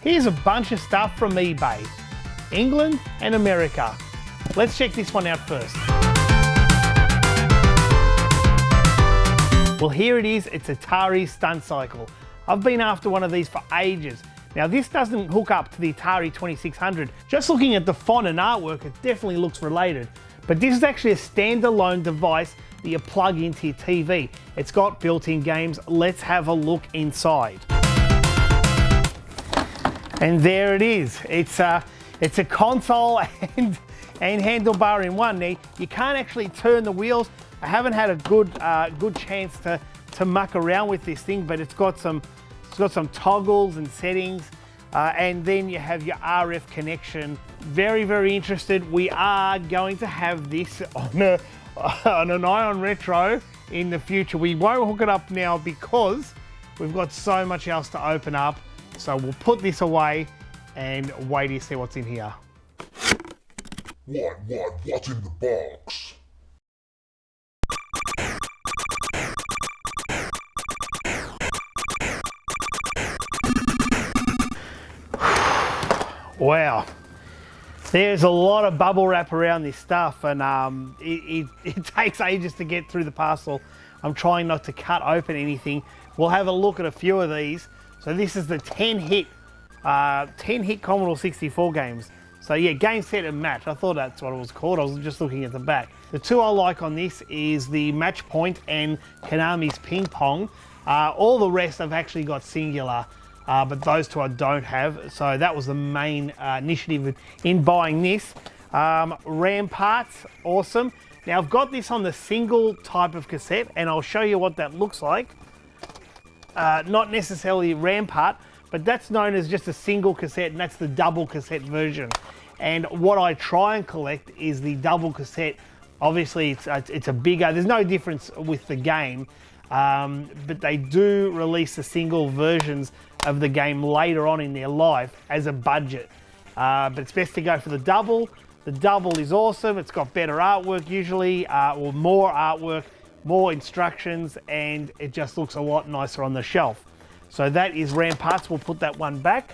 Here's a bunch of stuff from eBay, England and America. Let's check this one out first. Well, here it is, it's Atari's Stunt Cycle. I've been after one of these for ages. Now this doesn't hook up to the Atari 2600. Just looking at the font and artwork, it definitely looks related. But this is actually a standalone device that you plug into your TV. It's got built-in games. Let's have a look inside. And there it is. It's a console and handlebar in one. Now, you can't actually turn the wheels. I haven't had a good chance to muck around with this thing, but it's got some toggles and settings, and then you have your RF connection. Very, very interested. We are going to have this on an Ion Retro in the future. We won't hook it up now because we've got so much else to open up. So we'll put this away and wait to see what's in here. What's in the box? Wow, there's a lot of bubble wrap around this stuff, and it takes ages to get through the parcel. I'm trying not to cut open anything. We'll have a look at a few of these. So this is the 10-hit Commodore 64 games. So yeah, game, set and match. I thought that's what it was called. I was just looking at the back. The two I like on this is the Match Point and Konami's Ping Pong. All the rest I've actually got singular. But those two I don't have, so that was the main initiative in buying this. RAM parts, awesome. Now I've got this on the single type of cassette, and I'll show you what that looks like. Not necessarily RAM part, but that's known as just a single cassette, and that's the double cassette version. And what I try and collect is the double cassette. Obviously it's a bigger, there's no difference with the game, but they do release the single versions of the game later on in their life as a budget. But it's best to go for the double. The double is awesome. It's got better artwork usually, or more artwork, more instructions, and it just looks a lot nicer on the shelf. So that is RAM parts. We'll put that one back.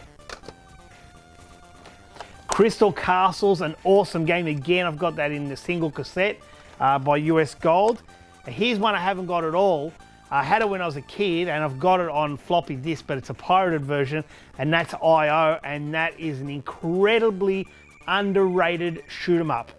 Crystal Castle's an awesome game. Again, I've got that in the single cassette by US Gold. Now, here's one I haven't got at all. I had it when I was a kid, and I've got it on floppy disk, but it's a pirated version, and that's IO, and that is an incredibly underrated shoot 'em up.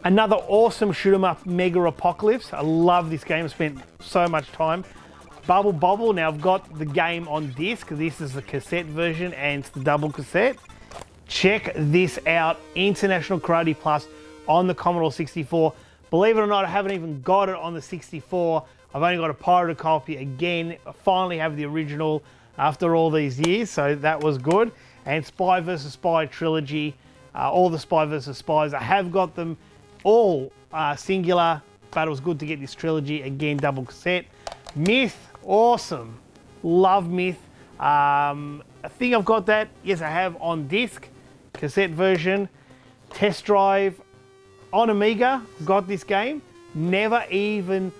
Another awesome shoot 'em up, Mega Apocalypse. I love this game, I spent so much time. Bubble Bobble, now I've got the game on disc. This is the cassette version and it's the double cassette. Check this out, International Karate Plus on the Commodore 64. Believe it or not, I haven't even got it on the 64. I've only got a pirated copy. Again, I finally have the original after all these years, so that was good. And Spy vs. Spy trilogy, all the Spy vs. Spies, I have got them all singular, but it was good to get this trilogy, again, double cassette. Myth, awesome. Love Myth. I think I've got that. Yes, I have on disc, cassette version. Test Drive on Amiga, got this game. Never even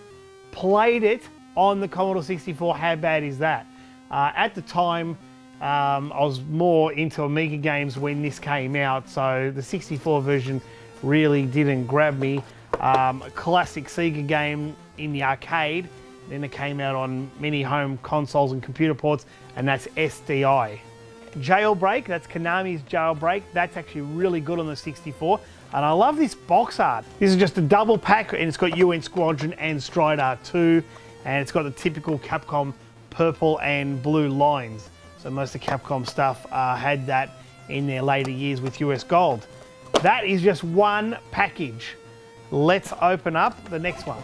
played it on the Commodore 64. How bad is that? At the time, I was more into Amiga games when this came out, so the 64 version really didn't grab me. A classic Sega game in the arcade, then it came out on many home consoles and computer ports, and that's SDI. Jailbreak, that's Konami's Jailbreak. That's actually really good on the 64, and I love this box art. This is just a double pack, and it's got UN Squadron and Strider 2, and it's got the typical Capcom purple and blue lines. So most of Capcom stuff had that in their later years with US Gold. That is just one package. Let's open up the next one.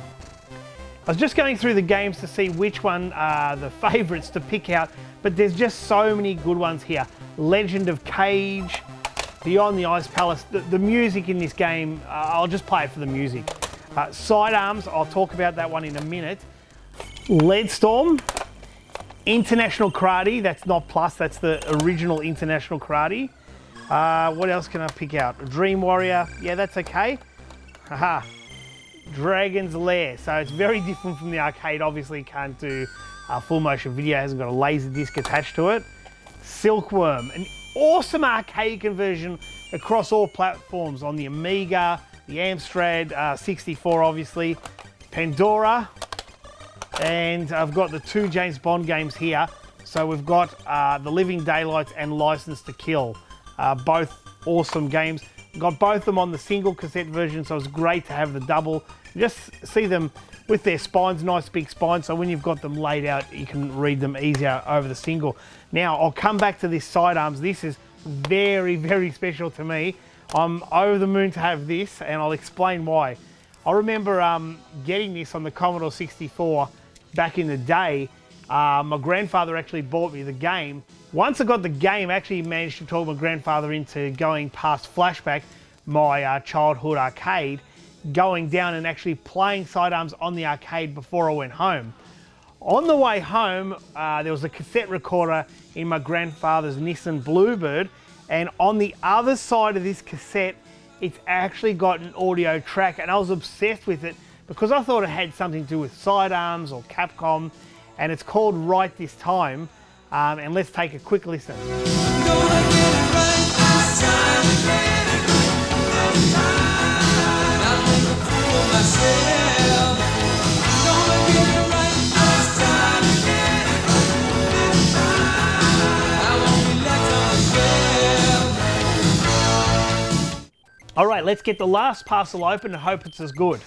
I was just going through the games to see which one are the favourites to pick out, but there's just so many good ones here. Legend of Cage, Beyond the Ice Palace. The music in this game, I'll just play it for the music. Sidearms, I'll talk about that one in a minute. Lead Storm, International Karate, that's not Plus, that's the original International Karate. What else can I pick out? Dream Warrior, yeah, that's okay. Haha. Dragon's Lair, so it's very different from the arcade. Obviously, you can't do full motion video, hasn't got a laser disc attached to it. Silkworm, an awesome arcade conversion across all platforms on the Amiga, the Amstrad 64, obviously, Pandora, and I've got the 2 James Bond games here. So we've got The Living Daylights and License to Kill, both awesome games. Got both of them on the single cassette version, so it's great to have the double. Just see them with their spines, nice big spines, so when you've got them laid out, you can read them easier over the single. Now, I'll come back to this sidearms. This is very, very special to me. I'm over the moon to have this, and I'll explain why. I remember getting this on the Commodore 64 back in the day. My grandfather actually bought me the game. Once I got the game, I actually managed to talk my grandfather into going past Flashback, my childhood arcade, going down and actually playing sidearms on the arcade before I went home. On the way home, there was a cassette recorder in my grandfather's Nissan Bluebird, and on the other side of this cassette, it's actually got an audio track, and I was obsessed with it because I thought it had something to do with sidearms or Capcom, and it's called Right This Time. And let's take a quick listen. All right, let's get the last parcel open and hope it's as good.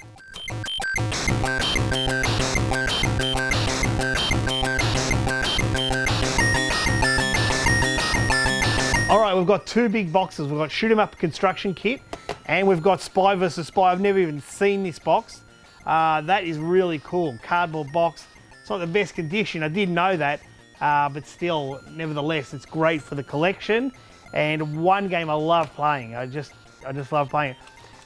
All right, we've got 2 big boxes. We've got Shoot 'em Up construction kit, and we've got Spy vs. Spy. I've never even seen this box. That is really cool. Cardboard box. It's not the best condition. I did know that, but still, nevertheless, it's great for the collection. And one game I love playing. I just love playing it.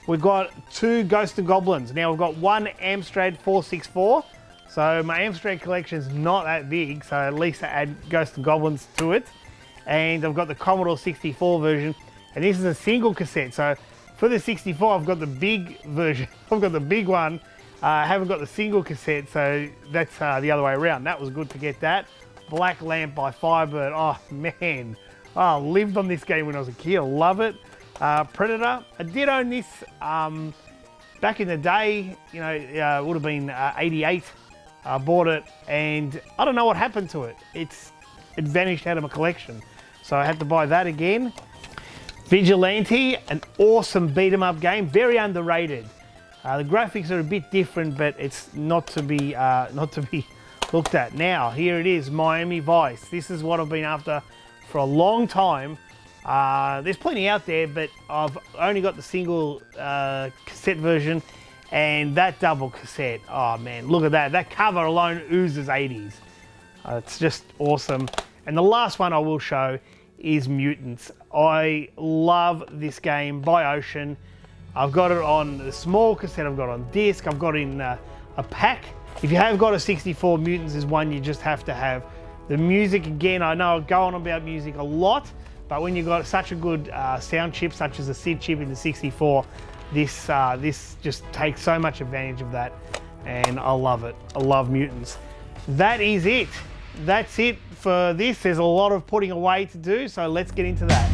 We've got 2 Ghosts and Goblins. Now we've got 1 Amstrad 464. So my Amstrad collection's not that big, so at least I add Ghosts and Goblins to it. And I've got the Commodore 64 version, and this is a single cassette. So for the 64, I've got the big version. I've got the big one. I haven't got the single cassette, so that's the other way around. That was good to get that. Black Lamp by Firebird. Oh man, I lived on this game when I was a kid. I love it. Predator. I did own this back in the day. You know, it would have been 88. I bought it, and I don't know what happened to it. It vanished out of my collection. So I had to buy that again. Vigilante, an awesome beat 'em up game, very underrated. The graphics are a bit different, but it's not to be looked at. Now, here it is, Miami Vice. This is what I've been after for a long time. There's plenty out there, but I've only got the single cassette version and that double cassette. Oh man, look at that. That cover alone oozes 80s. It's just awesome. And the last one I will show is Mutants. I love this game by Ocean. I've got it on the small cassette, I've got it on disc, I've got it in a pack. If you have got a 64, Mutants is one you just have to have. The music, again, I know I go on about music a lot, but when you've got such a good sound chip, such as the SID chip in the 64, this just takes so much advantage of that, and I love it. I love Mutants. That is it. That's it for this. There's a lot of putting away to do, so let's get into that.